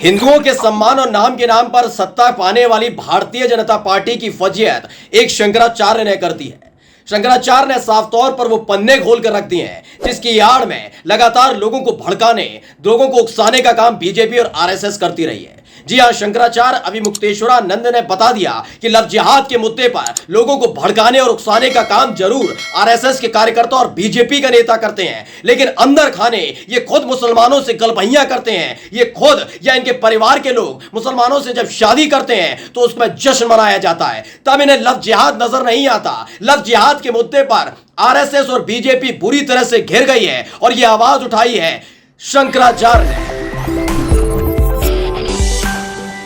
हिंदुओं के सम्मान और नाम के नाम पर सत्ता पाने वाली भारतीय जनता पार्टी की फजीहत एक शंकराचार्य ने कर दी है। शंकराचार्य ने साफ तौर पर वो पन्ने खोल कर रख दिए हैं जिसकी आड़ में लगातार लोगों को भड़काने, लोगों को उकसाने का काम बीजेपी और आरएसएस करती रही है। जी हां, शंकराचार्य अभिमुक्तेश्वरानंद ने बता दिया कि लव जिहाद के मुद्दे पर लोगों को भड़काने और उकसाने का काम जरूर आरएसएस के कार्यकर्ता और बीजेपी का नेता करते हैं, लेकिन अंदर खाने ये खुद मुसलमानों से गलबहियां करते हैं। ये खुद या इनके परिवार के लोग मुसलमानों से जब शादी करते हैं तो उसमें जश्न मनाया जाता है, तब इन्हें लव जिहाद नजर नहीं आता। लव जिहाद के मुद्दे पर आरएसएस और बीजेपी बुरी तरह से घिर गई है और यह आवाज उठाई है शंकराचार्य ने।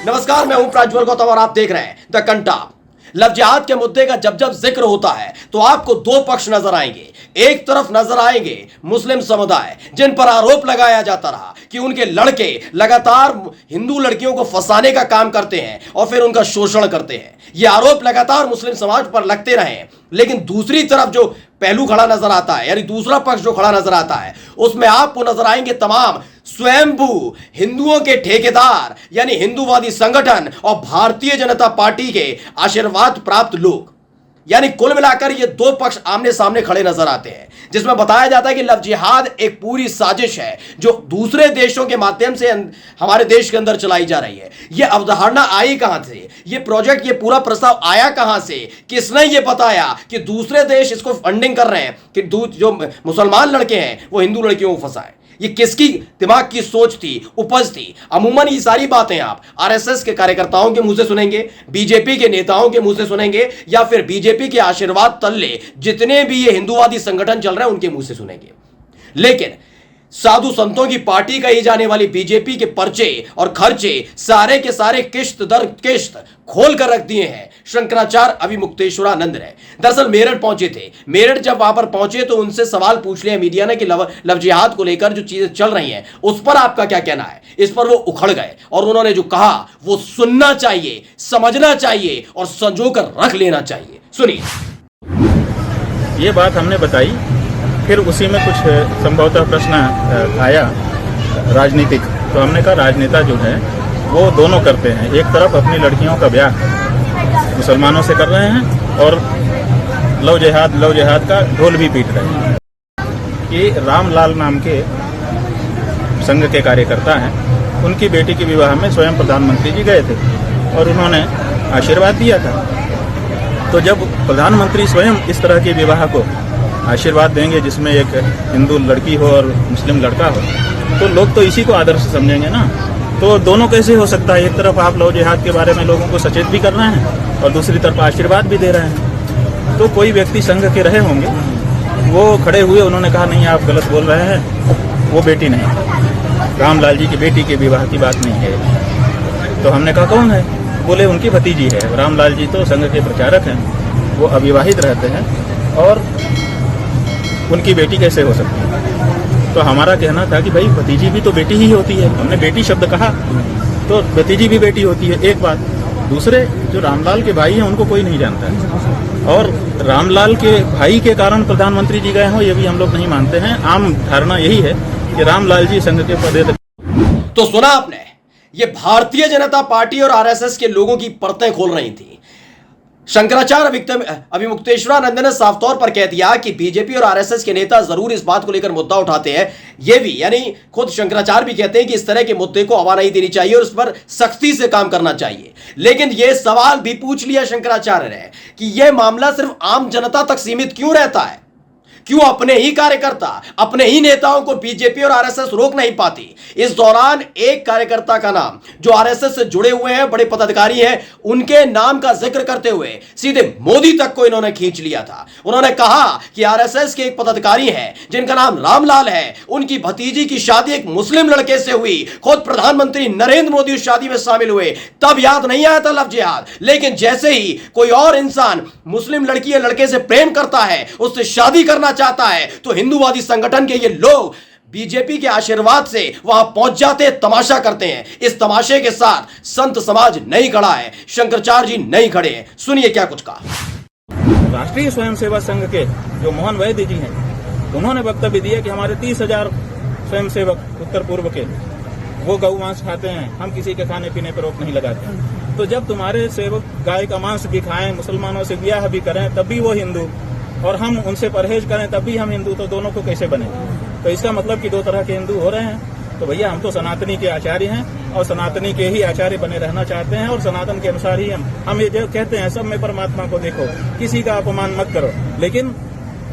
नमस्कार, मैं हूं प्रज्वल गौतम और आप देख रहे हैं द कंटा। लव जिहाद के मुद्दे का जब जब जिक्र होता है तो आपको दो पक्ष नजर आएंगे। एक तरफ नजर आएंगे मुस्लिम समुदाय, जिन पर आरोप लगाया जाता रहा कि उनके लड़के लगातार हिंदू लड़कियों को फंसाने का काम करते हैं और फिर उनका शोषण करते हैं। ये आरोप लगातार मुस्लिम समाज पर लगते रहे, लेकिन दूसरी तरफ जो पहलू खड़ा नजर आता है, यानी दूसरा पक्ष जो खड़ा नजर आता है, उसमें आपको नजर आएंगे तमाम स्वयंभू हिंदुओं के ठेकेदार, यानी हिंदूवादी संगठन और भारतीय जनता पार्टी के आशीर्वाद प्राप्त लोग। यानी कुल मिलाकर ये दो पक्ष आमने सामने खड़े नजर आते हैं, जिसमें बताया जाता है कि लव जिहाद एक पूरी साजिश है जो दूसरे देशों के माध्यम से हमारे देश के अंदर चलाई जा रही है। ये अवधारणा आई कहां से, ये प्रोजेक्ट, ये पूरा प्रस्ताव आया कहां से, किसने ये बताया कि दूसरे देश इसको फंडिंग कर रहे हैं कि जो मुसलमान लड़के हैं वो हिंदू लड़कियों को फंसाएं? ये किसकी दिमाग की सोच थी, उपज थी? अमूमन ये सारी बातें आप आरएसएस के कार्यकर्ताओं के मुंह से सुनेंगे, बीजेपी के नेताओं के मुंह से सुनेंगे, या फिर बीजेपी के आशीर्वाद तल्ले जितने भी ये हिंदूवादी संगठन चल रहे हैं उनके मुंह से सुनेंगे। लेकिन साधु संतों की पार्टी कही जाने वाली बीजेपी के पर्चे और खर्चे सारे के सारे किश्त दर किश्त खोल कर रख दिए हैं शंकराचार्य अभिमुक्तेश्वरानंद ने। दरअसल मेरठ पहुंचे थे। मेरठ जब वहां पर पहुंचे तो उनसे सवाल पूछ लिया मीडिया ने कि लव जिहाद को लेकर जो चीजें चल रही हैं उस पर आपका क्या कहना है। इस पर वो उखड़ गए और उन्होंने जो कहा वो सुनना चाहिए, समझना चाहिए और संजो कर रख लेना चाहिए। सुनिए। ये बात हमने बताई, फिर उसी में कुछ संभवतः प्रश्न आया राजनीतिक, तो हमने कहा राजनेता जो है वो दोनों करते हैं। एक तरफ अपनी लड़कियों का ब्याह मुसलमानों से कर रहे हैं और लव जिहाद का ढोल भी पीट रहे हैं। ये रामलाल नाम के संघ के कार्यकर्ता हैं, उनकी बेटी के विवाह में स्वयं प्रधानमंत्री जी गए थे और उन्होंने आशीर्वाद दिया था। तो जब प्रधानमंत्री स्वयं इस तरह के विवाह को आशीर्वाद देंगे जिसमें एक हिंदू लड़की हो और मुस्लिम लड़का हो, तो लोग तो इसी को आदर्श समझेंगे ना। तो दोनों कैसे हो सकता है? एक तरफ आप लव जिहाद के बारे में लोगों को सचेत भी कर रहे हैं और दूसरी तरफ आशीर्वाद भी दे रहे हैं। तो कोई व्यक्ति संघ के रहे होंगे, वो खड़े हुए, उन्होंने कहा नहीं आप गलत बोल रहे हैं, वो बेटी नहीं, रामलाल जी की बेटी के विवाह की बात नहीं है। तो हमने कहा कौन है? बोले उनकी भतीजी है। रामलाल जी तो संघ के प्रचारक हैं, वो अविवाहित रहते हैं और उनकी बेटी कैसे हो सकती है? तो हमारा कहना था कि भाई भतीजी भी तो बेटी ही होती है। हमने बेटी शब्द कहा तो भतीजी भी बेटी होती है, एक बात। दूसरे जो रामलाल के भाई हैं उनको कोई नहीं जानता है और रामलाल के भाई के कारण प्रधानमंत्री जी गए हों ये भी हम लोग नहीं मानते हैं। आम धारणा यही है कि रामलाल जी संघ के पदे। तो सुना आपने, ये भारतीय जनता पार्टी और आरएसएस के लोगों की परतें खोल रही थी। शंकराचार्य अभिमुक्तेश्वरानंद ने साफ तौर पर कह दिया कि बीजेपी और आरएसएस के नेता जरूर इस बात को लेकर मुद्दा उठाते हैं। ये भी, यानी खुद शंकराचार्य भी कहते हैं कि इस तरह के मुद्दे को हवा नहीं देनी चाहिए और उस पर सख्ती से काम करना चाहिए। लेकिन यह सवाल भी पूछ लिया शंकराचार्य ने कि यह मामला सिर्फ आम जनता तक सीमित क्यों रहता है? क्यों अपने ही कार्यकर्ता, अपने ही नेताओं को बीजेपी और आरएसएस रोक नहीं पाती? इस दौरान एक कार्यकर्ता का नाम जो आरएसएस से जुड़े हुए हैं, बड़े पदाधिकारी हैं, उनके नाम का जिक्र करते हुए सीधे मोदी तक को इन्होंने खींच लिया था। उन्होंने कहा कि आरएसएस के एक पदाधिकारी हैं जिनका नाम रामलाल है, उनकी भतीजी की शादी एक मुस्लिम लड़के से हुई। खुद प्रधानमंत्री नरेंद्र मोदी उस शादी में शामिल हुए, तब याद नहीं आया था लव जिहाद। लेकिन जैसे ही कोई और इंसान मुस्लिम लड़की या लड़के से प्रेम करता है, उससे शादी करना चाहता है, तो हिंदूवादी संगठन के ये लोग बीजेपी के आशीर्वाद से वहां पहुंच जाते, तमाशा करते हैं। इस तमाशे के साथ संत समाज नहीं खड़ा है, शंकराचार्य जी नहीं खड़े हैं। सुनिए क्या कुछ कहा। राष्ट्रीय स्वयंसेवक संघ के जो मोहन वैद्य जी हैं, उन्होंने वक्तव्य दिया कि हमारे 30,000 स्वयंसेवक उत्तर पूर्व के, वो गौ मांस खाते हैं, हम किसी के खाने पीने पर रोक नहीं लगाते। तो जब तुम्हारे सेवक गाय का मांस भी खाएं, मुसलमानों से ब्याह भी करें, तब भी वो हिंदू, और हम उनसे परहेज करें तब भी हम हिंदू, तो दोनों को कैसे बने? तो इसका मतलब कि दो तरह के हिंदू हो रहे हैं। तो भैया हम तो सनातनी के आचार्य हैं और सनातनी के ही आचार्य बने रहना चाहते हैं, और सनातन के अनुसार ही हम ये जो कहते हैं सब में परमात्मा को देखो, किसी का अपमान मत करो, लेकिन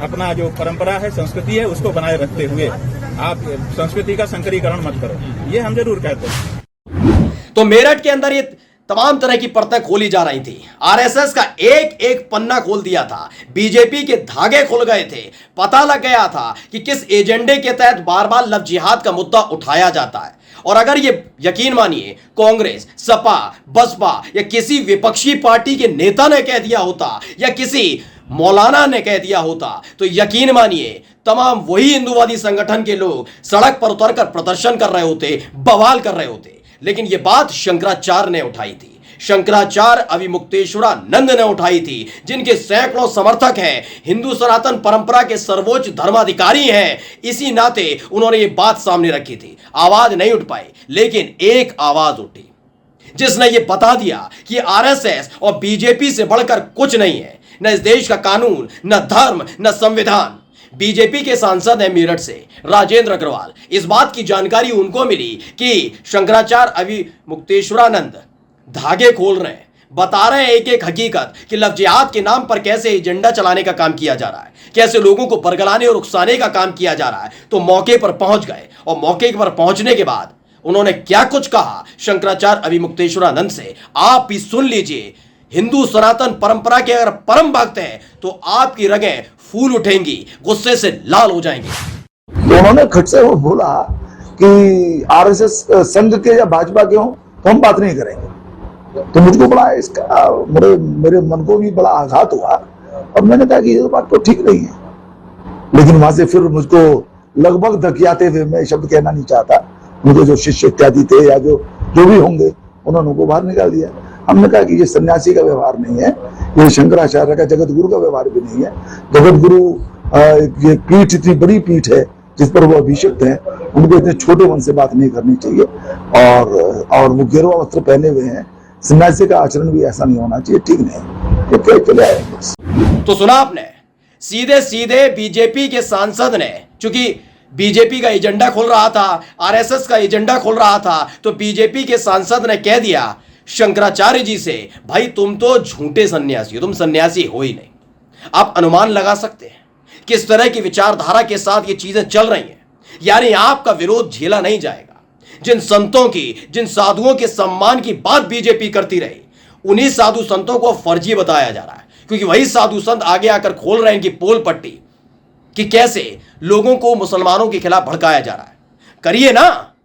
अपना जो परंपरा है, संस्कृति है, उसको बनाए रखते हुए आप संस्कृति का संकरीकरण मत करो, ये हम जरूर कहते हैं। तो मेरठ के अंदर ये तमाम तरह की परतें खोली जा रही थी। आरएसएस का एक एक पन्ना खोल दिया था, बीजेपी के धागे खुल गए थे, पता लग गया था कि किस एजेंडे के तहत बार बार लव जिहाद का मुद्दा उठाया जाता है। और अगर ये यकीन मानिए कांग्रेस, सपा, बसपा या किसी विपक्षी पार्टी के नेता ने कह दिया होता या किसी मौलाना ने कह दिया होता, तो यकीन मानिए तमाम वही हिंदूवादी संगठन के लोग सड़क पर उतरकर प्रदर्शन कर रहे होते, बवाल कर रहे होते। लेकिन यह बात शंकराचार्य ने उठाई थी, शंकराचार्य अविमुक्तेश्वरानंद ने उठाई थी, जिनके सैकड़ों समर्थक हैं, हिंदू सनातन परंपरा के सर्वोच्च धर्माधिकारी हैं। इसी नाते उन्होंने ये बात सामने रखी थी। आवाज नहीं उठ पाई, लेकिन एक आवाज उठी जिसने ये बता दिया कि आरएसएस और बीजेपी से बढ़कर कुछ नहीं है, न इस देश का कानून, न धर्म, न संविधान। बीजेपी के सांसद हैं मेरठ से राजेंद्र अग्रवाल। इस बात की जानकारी उनको मिली कि शंकराचार्य अविमुक्तेश्वरानंद धागे खोल रहे हैं, बता रहे हैं एक एक हकीकत कि लव जिहाद के नाम पर कैसे एजेंडा चलाने का काम किया जा रहा है, कैसे लोगों को बरगलाने और उकसाने का काम किया जा रहा है। तो मौके पर पहुंच गए, और मौके पर पहुंचने के बाद उन्होंने क्या कुछ कहा शंकराचार्य अविमुक्तेश्वरानंद से, आप भी सुन लीजिए। हिंदू सनातन परंपरा के अगर परम भक्त हैं तो आपकी रगें फूल उठेंगी, गुस्से से लाल हो जाएंगे। उन्होंने खट से वो बोला कि आरएसएस संघ के या भाजपा के हो तो हम बात नहीं करेंगे। तो मुझको बड़ा इसका मेरे मन को भी बड़ा आघात हुआ, और मैंने कहा कि ये बात तो ठीक नहीं है। लेकिन वहां से फिर मुझको लगभग धकियाते हुए, मैं शब्द कहना नहीं चाहता, मुझे जो शिष्य इत्यादि थे या जो भी होंगे, उन्होंने उनको बाहर निकाल दिया। हमने कहा कि ये सन्यासी का व्यवहार नहीं है, ये शंकराचार्य का, जगत गुरु का व्यवहार भी नहीं है। जगत गुरु ये पीठ इतनी बड़ी पीठ है जिस पर वो अभिषिक्त है, उनको इतने छोटे मन से बात नहीं करनी चाहिए। और वो गेरुआ वस्त्र पहने हुए हैं, सन्यासी का आचरण भी ऐसा नहीं होना चाहिए, ठीक नहीं। चले आए। तो सुना आपने, सीधे सीधे बीजेपी के सांसद ने, चूंकि बीजेपी का एजेंडा खोल रहा था, आरएसएस का एजेंडा खोल रहा था, तो बीजेपी के सांसद ने कह दिया शंकराचार्य जी से, भाई तुम तो झूठे सन्यासी हो, तुम सन्यासी हो ही नहीं। आप अनुमान लगा सकते हैं किस तरह की विचारधारा के साथ ये चीजें चल रही हैं। यानी आपका विरोध झेला नहीं जाएगा। जिन संतों की, जिन साधुओं के सम्मान की बात बीजेपी करती रही, उन्हीं साधु संतों को फर्जी बताया जा रहा है, क्योंकि वही साधु संत आगे आकर खोल रहे हैं इनकी पोल पट्टी कि कैसे लोगों को मुसलमानों के खिलाफ भड़काया जा रहा है। करिए ना।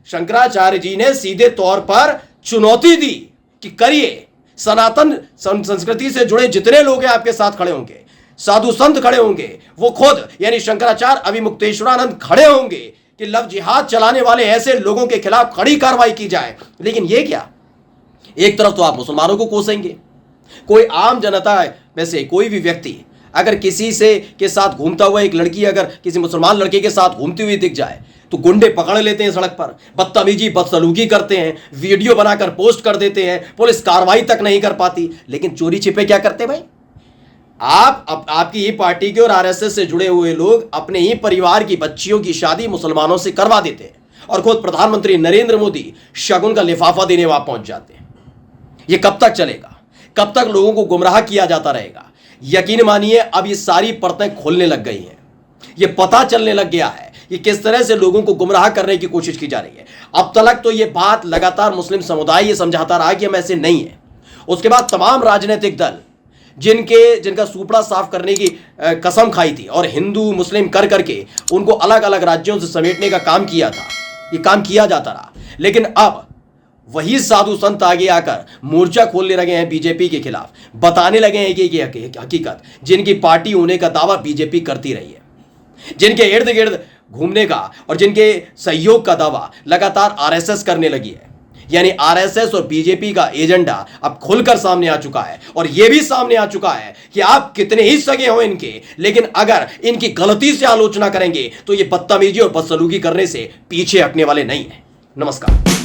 शंकराचार्य जी ने सीधे तौर पर चुनौती दी कि करिए, सनातन संस्कृति से जुड़े जितने लोग हैं आपके साथ खड़े होंगे, साधु संत खड़े होंगे, वो खुद यानी शंकराचार्य अविमुक्तेश्वरानंद खड़े होंगे कि लव जिहाद चलाने वाले ऐसे लोगों के खिलाफ कड़ी कार्रवाई की जाए। लेकिन ये क्या, एक तरफ तो आप मुसलमानों को कोसेंगे, कोई आम जनता में से कोई भी व्यक्ति अगर किसी से के साथ घूमता हुआ एक लड़की अगर किसी मुसलमान लड़के के साथ घूमती हुई दिख जाए तो गुंडे पकड़ लेते हैं, सड़क पर बदतमीजी बदसलूकी करते हैं, वीडियो बनाकर पोस्ट कर देते हैं, पुलिस कार्रवाई तक नहीं कर पाती। लेकिन चोरी छिपे क्या करते भाई, आपकी ही पार्टी के और आरएसएस से जुड़े हुए लोग अपने ही परिवार की बच्चियों की शादी मुसलमानों से करवा देते हैं, और खुद प्रधानमंत्री नरेंद्र मोदी शगुन का लिफाफा देने वहां पहुंच जाते हैं। ये कब तक चलेगा, कब तक लोगों को गुमराह किया जाता रहेगा? यकीन मानिए अब ये सारी परतें खोलने लग गई हैं, ये पता चलने लग गया है कि किस तरह से लोगों को गुमराह करने की कोशिश की जा रही है। अब तक तो ये बात लगातार मुस्लिम समुदाय ये समझाता रहा कि हम ऐसे नहीं है। उसके बाद तमाम राजनीतिक दल जिनका सुपड़ा साफ करने की कसम खाई थी और हिंदू मुस्लिम कर करके उनको अलग अलग राज्यों से समेटने का काम किया था, ये काम किया जाता रहा। लेकिन अब वही साधु संत आगे आकर मोर्चा खोलने लगे हैं बीजेपी के खिलाफ, बताने लगे हैं कि हकीकत जिनकी पार्टी होने का दावा बीजेपी करती रही है, जिनके इर्द गिर्द घूमने का और जिनके सहयोग का दावा लगातार आरएसएस करने लगी है, यानी आरएसएस और बीजेपी का एजेंडा अब खुलकर सामने आ चुका है और यह भी सामने आ चुका है कि आप कितने ही सगे हो इनके, लेकिन अगर इनकी गलती से आलोचना करेंगे तो ये बदतमीजी और बदसलूकी करने से पीछे हटने वाले नहीं है। नमस्कार।